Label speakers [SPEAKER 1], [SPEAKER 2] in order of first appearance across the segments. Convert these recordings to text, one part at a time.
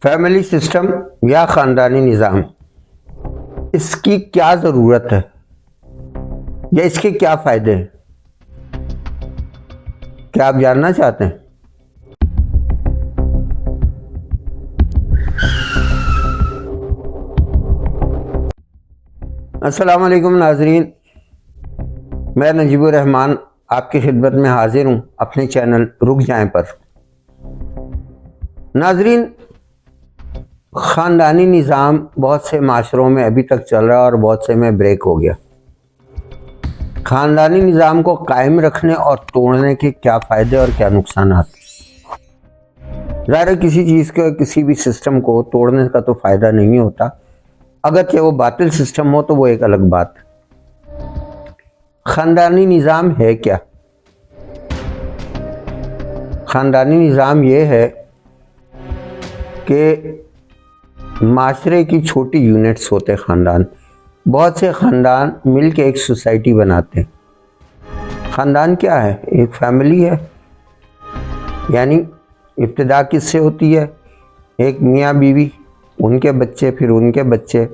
[SPEAKER 1] Family system या ख़ानदानी निज़ाम, इसकी क्या ज़रूरत है या इसके क्या फ़ायदे हैं? क्या आप जानना चाहते हैं? अस्सलाम वालेकुम नाज़रीन, मैं नजीबुर रहमान आपकी खिदमत में हाजिर हूँ अपने चैनल रुक जाएं पर। नाज़रीन, ख़ानदानी निज़ाम बहुत से माशरों में अभी तक चल रहा है और बहुत से में ब्रेक हो गया। ख़ानदानी निज़ाम को कायम रखने और तोड़ने के क्या फ़ायदे और क्या नुकसान हैं? ज़ाहिर है किसी चीज़ के, किसी भी सिस्टम को तोड़ने का तो फ़ायदा नहीं होता। अगर चाहे वो बातिल सिस्टम हो तो वो एक अलग बात है। ख़ानदानी निज़ाम है क्या? ख़ानदानी निज़ाम ये है कि माशरे की छोटी यूनिट्स होते हैं ख़ानदान। बहुत से ख़ानदान मिल के एक सोसाइटी बनाते हैं। ख़ानदान क्या है? एक फैमिली है। यानी इब्तिदा किससे होती है? एक मियाँ बीवी, उनके बच्चे, फिर उनके बच्चे,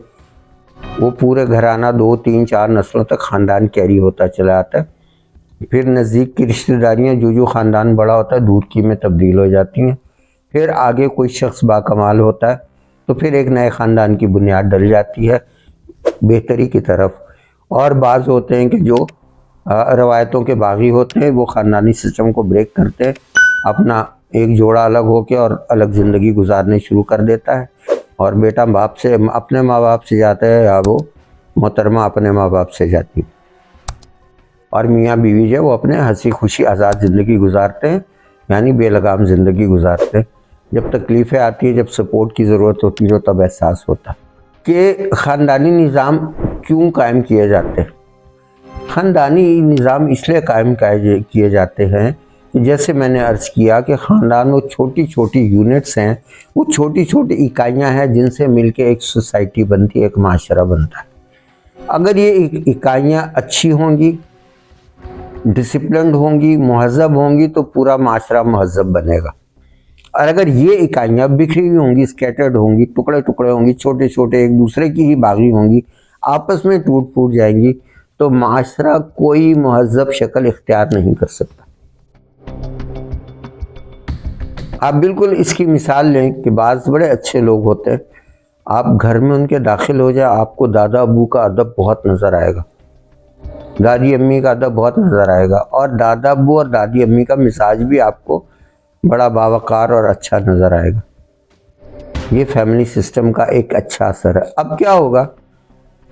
[SPEAKER 1] वो पूरे घराना 2, 3, 4 नस्लों तक ख़ानदान कैरी होता चला आता है। फिर नज़दीक की रिश्तेदारियाँ, जो ख़ानदान बड़ा होता है दूर की में तब्दील हो जाती हैं। फिर आगे कोई शख्स बाकमाल होता है तो फिर एक नए ख़ानदान की बुनियाद डल जाती है बेहतरी की तरफ। और बाज़ होते हैं कि जो रवायतों के बागी होते हैं, वो ख़ानदानी सिस्टम को ब्रेक करते हैं, अपना एक जोड़ा अलग होकर और अलग ज़िंदगी गुजारने शुरू कर देता है। और बेटा बाप से, अपने माँ बाप से जाता है, या वो मोहतरमा अपने माँ बाप से जाती है। और मियाँ बीवी जो वो अपने हंसी खुशी आज़ाद ज़िंदगी गुजारते हैं, यानी बेलगाम ज़िंदगी गुजारते हैं। जब तकलीफ़ें आती हैं, जब सपोर्ट की ज़रूरत होती है, तो तब एहसास होता है कि ख़ानदानी निज़ाम क्यों कायम किए जाते हैं। ख़ानदानी निज़ाम इसलिए कायम किए जाते हैं कि जैसे मैंने अर्ज़ किया कि ख़ानदान वो छोटी छोटी यूनिट्स हैं, वो छोटी छोटी इकाइयाँ हैं जिनसे मिलके एक सोसाइटी बनती है, एक माशरा बनता है। अगर ये इकाइयाँ अच्छी होंगी, डिसिप्लिन्ड होंगी, महज़ब होंगी, तो पूरा माशरा महज़ब बनेगा। और अगर ये इकाइयाँ बिखरी हुई होंगी, स्कैटर्ड होंगी, टुकड़े टुकड़े होंगी, छोटे छोटे, एक दूसरे की ही बागी होंगी, आपस में टूट फूट जाएंगी, तो माशरा कोई महज़ब शक्ल इख्तियार नहीं कर सकता। आप बिल्कुल इसकी मिसाल लें कि बाज़ बड़े अच्छे लोग होते हैं, आप घर में उनके दाखिल हो जाए, आपको दादा अबू का अदब बहुत नज़र आएगा, दादी अम्मी का अदब बहुत नज़र आएगा, और दादा अबू और दादी अम्मी का मिजाज भी आपको बड़ा बावकार और अच्छा नज़र आएगा। ये फैमिली सिस्टम का एक अच्छा असर है। अब क्या होगा?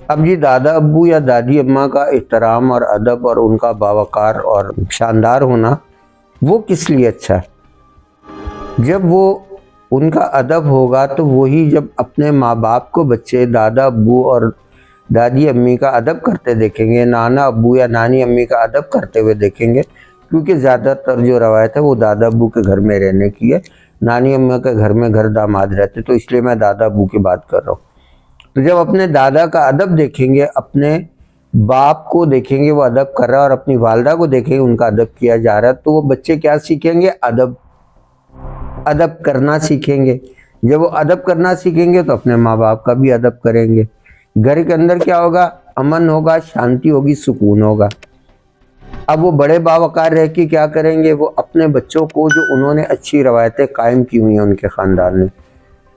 [SPEAKER 1] अब ये दादा अब्बू या दादी अम्मा का एहतराम और अदब और उनका बावकार और शानदार होना, वो किस लिए अच्छा है? जब वो उनका अदब होगा तो वही जब अपने माँ बाप को बच्चे दादा अब्बू और दादी अम्मी का अदब करते देखेंगे, नाना अब्बू या नानी अम्मी का अदब करते हुए देखेंगे, क्योंकि ज़्यादातर जो रवायत है वो दादा अब्बू के घर में रहने की है, नानी अम्मा के घर में घर दामाद रहते, तो इसलिए मैं दादा अब्बू की बात कर रहा हूँ। तो जब अपने दादा का अदब देखेंगे, अपने बाप को देखेंगे वो अदब कर रहा है, और अपनी वालदा को देखेंगे उनका अदब किया जा रहा है, तो वो बच्चे क्या सीखेंगे? अदब करना सीखेंगे। जब वो अदब करना सीखेंगे तो अपने माँ बाप का भी अदब करेंगे। घर के अंदर क्या होगा? अमन होगा, शांति होगी, सुकून होगा। अब वो बड़े बावकार रह के क्या करेंगे? वो अपने बच्चों को, जो उन्होंने अच्छी रवायतें कायम की हुई हैं उनके ख़ानदान में,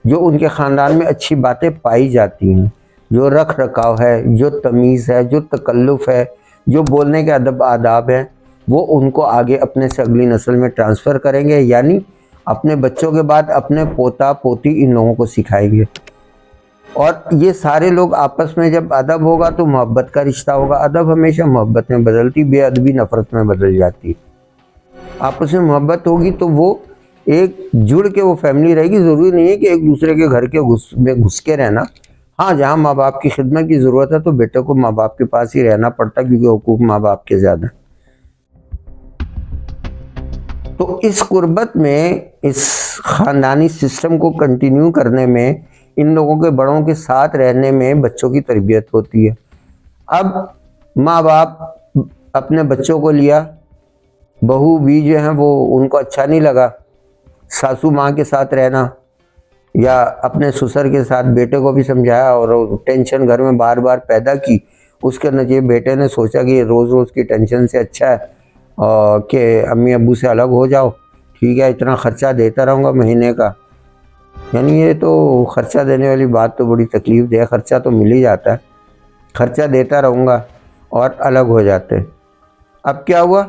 [SPEAKER 1] जो उनके ख़ानदान में अच्छी बातें पाई जाती हैं, जो रख रखाव है, जो तमीज़ है, जो तकल्लुफ़ है, जो बोलने के अदब आदाब हैं, वो उनको आगे अपने से अगली नस्ल में ट्रांसफ़र करेंगे। यानी अपने बच्चों के बाद अपने पोता पोती इन लोगों को सिखाएंगे। और ये सारे लोग आपस में जब अदब होगा तो मोहब्बत का रिश्ता होगा। अदब हमेशा मोहब्बत में बदलती, बेअदबी नफ़रत में बदल जाती। आपस में मोहब्बत होगी तो वो एक जुड़ के वो फैमिली रहेगी। ज़रूरी नहीं है कि एक दूसरे के घर के घुस के रहना। हाँ, जहाँ माँ बाप की खिदमत की ज़रूरत है तो बेटे को माँ बाप के पास ही रहना पड़ता, क्योंकि हुकूक माँ बाप के ज़्यादा। तो इस कुर्बत में, इस ख़ानदानी सिस्टम को कंटिन्यू करने में, इन लोगों के बड़ों के साथ रहने में बच्चों की तरबियत होती है। अब माँ बाप अपने बच्चों को लिया, बहू भी जो हैं वो उनको अच्छा नहीं लगा सासू माँ के साथ रहना, या अपने ससुर के साथ बेटे को भी समझाया और टेंशन घर में बार बार पैदा की, उसके नतीजे बेटे ने सोचा कि रोज़ रोज़ की टेंशन से अच्छा है कि अम्मी अब्बू से अलग हो जाओ, ठीक है इतना खर्चा देता रहूँगा महीने का। यानी ये तो खर्चा देने वाली बात तो बड़ी तकलीफ दे, खर्चा तो मिल ही जाता है, खर्चा देता रहूँगा और अलग हो जाते। अब क्या हुआ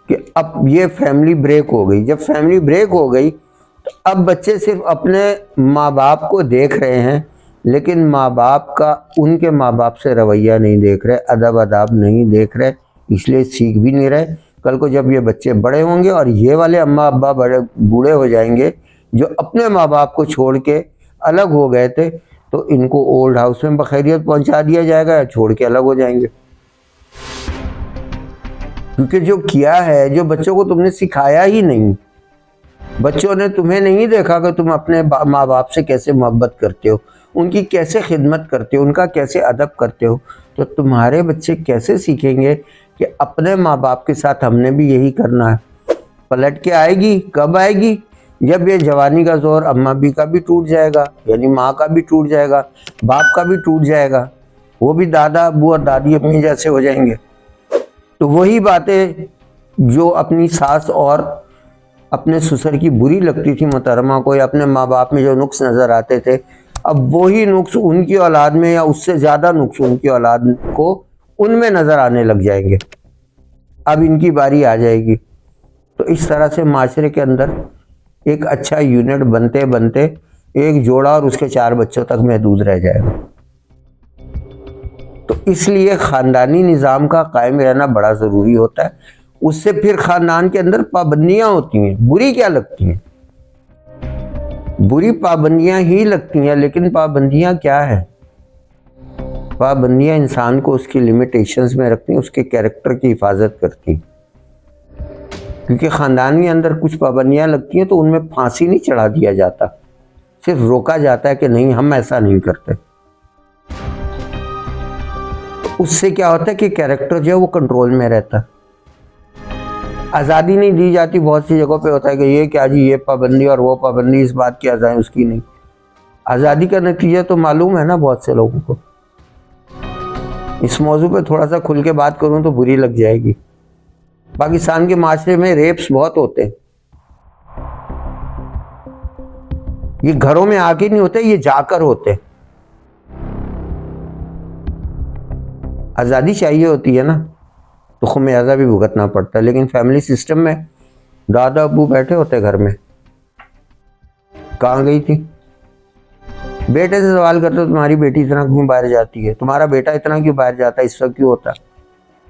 [SPEAKER 1] कि अब ये फैमिली ब्रेक हो गई। जब फैमिली ब्रेक हो गई तो अब बच्चे सिर्फ अपने माँ बाप को देख रहे हैं, लेकिन माँ बाप का उनके माँ बाप से रवैया नहीं देख रहे, अदब अदाब नहीं देख रहे, इसलिए सीख भी नहीं रहे। कल को जब ये बच्चे बड़े होंगे और ये वाले अम्मा अब्बा बड़े बूढ़े हो जाएंगे जो अपने माँ बाप को छोड़ के अलग हो गए थे, तो इनको ओल्ड हाउस में बखैरियत पहुंचा दिया जाएगा या छोड़ के अलग हो जाएंगे। क्योंकि जो किया है, जो बच्चों को तुमने सिखाया ही नहीं, बच्चों ने तुम्हें नहीं देखा कि तुम अपने माँ बाप से कैसे मोहब्बत करते हो, उनकी कैसे खिदमत करते हो, उनका कैसे अदब करते हो, तो तुम्हारे बच्चे कैसे सीखेंगे कि अपने माँ बाप के साथ हमने भी यही करना है। पलट के आएगी, कब आएगी? जब ये जवानी का जोर अम्मा भी का भी टूट जाएगा, यानी माँ का भी टूट जाएगा, बाप का भी टूट जाएगा, वो भी दादा अब्बू और दादी अम्मी जैसे हो जाएंगे। तो वही बातें जो अपनी सास और अपने ससुर की बुरी लगती थी मोहतरमा को, या अपने माँ बाप में जो नुक्स नज़र आते थे, अब वही नुक्स उनकी औलाद में या उससे ज़्यादा नुक्स उनकी औलाद को उनमें नज़र आने लग जाएंगे। अब इनकी बारी आ जाएगी। तो इस तरह से माशरे के अंदर एक अच्छा यूनिट बनते बनते एक जोड़ा और उसके 4 बच्चों तक महदूद रह जाएगा। तो इसलिए ख़ानदानी निज़ाम का कायम रहना बड़ा ज़रूरी होता है। उससे फिर ख़ानदान के अंदर पाबंदियाँ होती हैं। बुरी क्या लगती हैं? बुरी पाबंदियाँ ही लगती हैं, लेकिन पाबंदियाँ क्या है? पाबंदियाँ इंसान को उसकी लिमिटेशंस में रखती हैं, उसके कैरेक्टर की हिफाजत करती हैं। क्योंकि ख़ानदान के अंदर कुछ पाबंदियाँ लगती हैं तो उनमें फांसी नहीं चढ़ा दिया जाता, सिर्फ रोका जाता है कि नहीं हम ऐसा नहीं करते। तो उससे क्या होता है कि कैरेक्टर जो है वो कंट्रोल में रहता है। आज़ादी नहीं दी जाती, बहुत सी जगहों पे होता है कि ये क्या जी, ये पाबंदी और वो पाबंदी, इस बात की आज़ादी उसकी नहीं। आज़ादी का नतीजा तो मालूम है ना बहुत से लोगों को। इस मौजू पे थोड़ा सा खुल के बात करूं तो बुरी लग जाएगी। पाकिस्तान के माशरे में रेप्स बहुत होते हैं। ये घरों में आके नहीं होते, ये जाकर होते। आज़ादी चाहिए होती है ना तो खुमियाजा भी भुगतना पड़ता है, लेकिन फैमिली सिस्टम में दादा अब्बू बैठे होते घर में। कहाँ गई थी? बेटे से सवाल करते हो तुम्हारी बेटी इतना क्यों बाहर जाती है, तुम्हारा बेटा इतना क्यों बाहर जाता है, इस वक्त क्यों होता?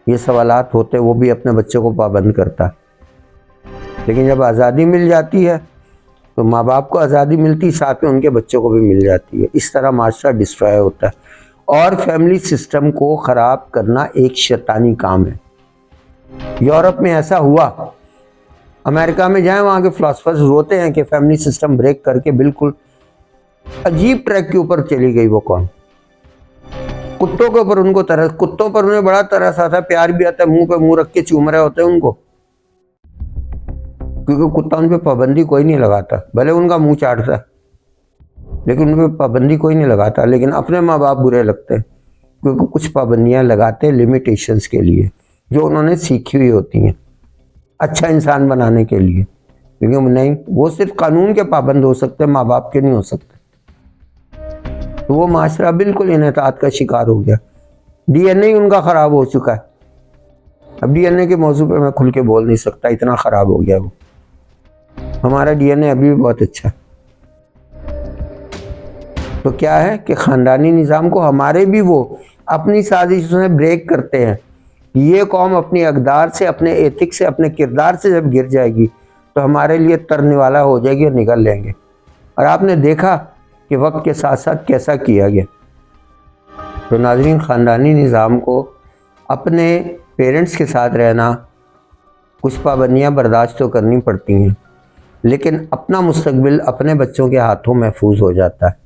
[SPEAKER 1] ये सवालात होते, वो भी अपने बच्चों को पाबंद करता। लेकिन जब आज़ादी मिल जाती है तो माँ बाप को आज़ादी मिलती, साथ में उनके बच्चों को भी मिल जाती है। इस तरह माशरा डिस्ट्रॉय होता है। और फैमिली सिस्टम को ख़राब करना एक शैतानी काम है। यूरोप में ऐसा हुआ, अमेरिका में जाएं, वहाँ के फिलोसफर्स रोते हैं कि फैमिली सिस्टम ब्रेक करके बिल्कुल अजीब ट्रैक के ऊपर चली गई। वो कौन? कुत्तों के ऊपर उनको तरस, कुत्तों पर उन्हें बड़ा तरस आता है, प्यार भी आता है, मुंह पे मुंह रख के चूम रहे होते हैं उनको, क्योंकि कुत्ता उन पर पाबंदी कोई नहीं लगाता। भले उनका मुंह चाटता है लेकिन उन पर पाबंदी कोई नहीं लगाता। लेकिन अपने माँ बाप बुरे लगते हैं क्योंकि कुछ पाबंदियाँ लगाते हैं लिमिटेशंस के लिए, जो उन्होंने सीखी हुई होती हैं अच्छा इंसान बनाने के लिए। लेकिन नहीं, वो सिर्फ कानून के पाबंद हो सकते हैं, माँ बाप के नहीं हो सकते। तो वो माशरा बिल्कुल इनेतात का शिकार हो गया। डीएनए ही उनका ख़राब हो चुका है। अब डीएनए के मौजू पे मैं खुल के बोल नहीं सकता, इतना ख़राब हो गया वो। हमारा डीएनए अभी भी बहुत अच्छा है। तो क्या है कि ख़ानदानी निज़ाम को हमारे भी वो अपनी साजिशों से ब्रेक करते हैं। ये कौम अपनी अक़दार से, अपने एथिक्स से, अपने किरदार से जब गिर जाएगी तो हमारे लिए तरने वाला हो जाएगी और निकल लेंगे। और आपने देखा कि वक्त के साथ साथ कैसा किया गया। तो नाज़रीन, ख़ानदानी निज़ाम को अपने पेरेंट्स के साथ रहना, कुछ पाबंदियाँ बर्दाश्त तो करनी पड़ती हैं, लेकिन अपना मुस्तकबिल अपने बच्चों के हाथों महफूज हो जाता है।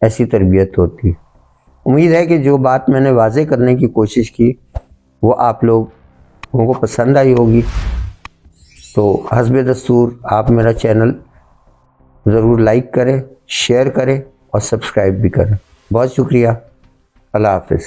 [SPEAKER 1] ऐसी तरबियत होती है। उम्मीद है कि जो बात मैंने वाज़े करने की कोशिश की वो आप लोगों को पसंद आई होगी। तो हस्बे दस्तूर आप मेरा चैनल ज़रूर लाइक करें, शेयर करें और सब्सक्राइब भी करें। बहुत शुक्रिया। अल्लाह हाफ़िज़।